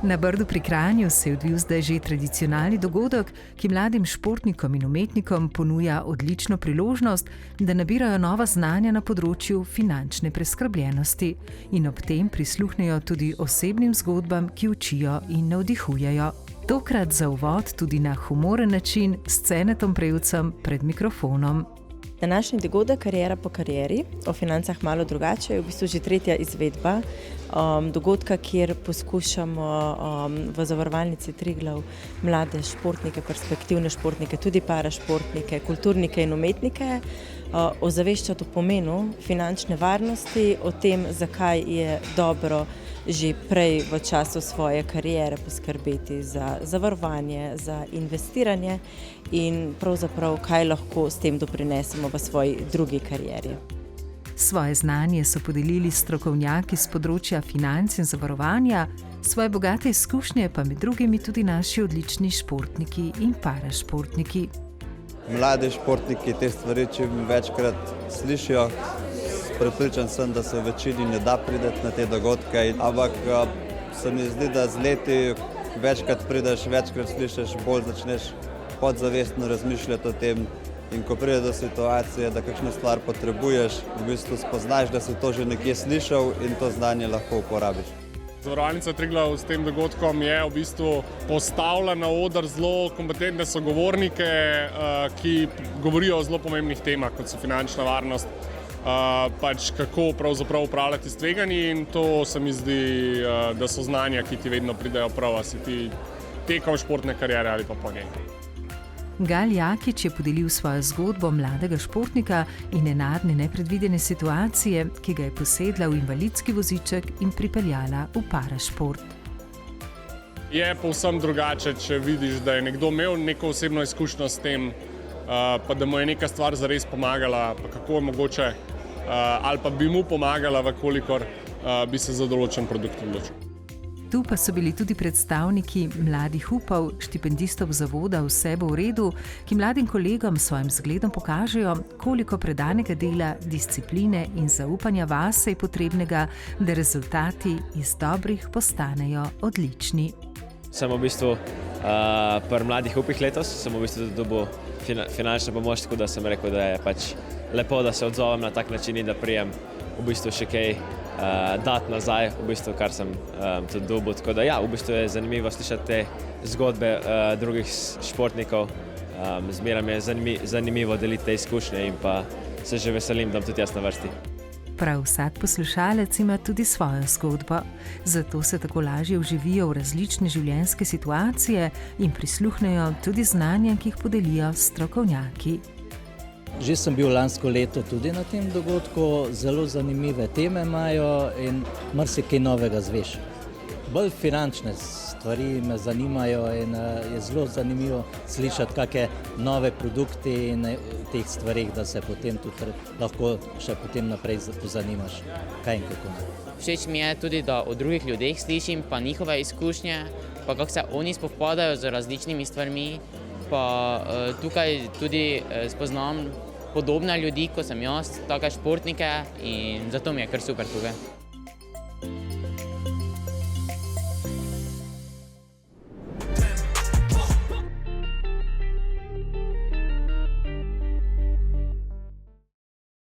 Na Brdu pri Kranju se je odvil zdaj že tradicionalni dogodek, ki mladim športnikom in umetnikom ponuja odlično priložnost, da nabirajo nova znanja na področju finančne preskrbljenosti in ob tem prisluhnejo tudi osebnim zgodbam, ki učijo in navdihujejo. Tokrat za uvod tudi na humoren način s Cenetom Prevcem pred mikrofonom. Današnji dogodek Kariera po karieri, o financah malo drugače, je v bistvu že tretja izvedba dogodka, kjer poskušamo v zavarovalnici Triglav mlade športnike, perspektivne športnike, tudi parašportnike, kulturnike in umetnike ozaveščati o pomenu finančne varnosti, o tem, zakaj je dobro že prej v času svoje kariere poskrbeti za zavarovanje, za investiranje in pravzaprav, kaj lahko s tem doprinesemo v svoji drugi karieri. Svoje znanje so podelili strokovnjaki z področja financ in zavarovanja, svoje bogate izkušnje pa med drugimi tudi naši odlični športniki in parašportniki. Mladi športniki te stvari čim večkrat slišijo. Prepričan sem, da se v večini ne da priti na te dogodke, ampak se mi zdi, da z leti večkrat prideš, večkrat slišiš, bolj začneš podzavestno razmišljati o tem. In ko pride do situacije, da kakšno stvar potrebuješ, v bistvu spoznaš, da si to že nekje slišal in to znanje lahko uporabiš. Zavarovalnica Triglav s tem dogodkom je v bistvu postavila na oder zelo kompetentne sogovornike, ki govorijo o zelo pomembnih temah, kot so finančna varnost, kako pravzaprav upravljati s tveganji, in to se mi zdi, da so znanja, ki ti vedno pridejo prav, a si ti tekom športne kariere ali pa po njej. Gal Jakič je podelil svojo zgodbo mladega športnika in nenadne nepredvidene situacije, ki ga je posedla v invalidski voziček in pripeljala v parašport. Je povsem drugače, če vidiš, da je nekdo imel neko osebno izkušnjo s tem, pa da mu je neka stvar zares pomagala, pa kako je mogoče, ali pa bi mu pomagala, vkolikor bi se za določen produkt odločil. Tu pa so bili tudi predstavniki mladih upov, štipendistov zavoda Vse bo v redu, ki mladim kolegom s svojim zgledom pokažejo, koliko predanega dela, discipline in zaupanja vase je potrebnega, da rezultati iz dobrih postanejo odlični. Sem v bistvu pri mladih upih letos, sem v bistvu dobil finančno pomoč, tako da sem rekel, da je pač lepo, da se odzovem na tak način in da prijem v bistvu še kaj dati nazaj, v bistvu, kar sem tudi dobil. Tako da ja, v bistvu je zanimivo slišati te zgodbe drugih športnikov. Zmeraj mi je zanimivo deliti te izkušnje in pa se že veselim, da bom tudi jaz na vrsti. Prav vsak poslušalec ima tudi svojo zgodbo, zato se tako lažje vživijo v različne življenjske situacije in prisluhnejo tudi znanjem, ki jih podelijo strokovnjaki. Že sem bil lansko leto tudi na tem dogodku, zelo zanimive teme imajo in marsikaj novega zveš. Bolj finančne stvari me zanimajo in je zelo zanimivo slišati kakšne nove produkte in teh stvarih, da se potem tudi lahko še potem naprej pozanimaš, kaj in kako. Všeč mi je tudi, da o drugih ljudeh slišim, pa njihove izkušnje, pa kako se oni spopadajo z različnimi stvarmi. Pa tukaj tudi spoznam podobne ljudi, kot sem jaz, take športnike, in zato mi je kar super tukaj.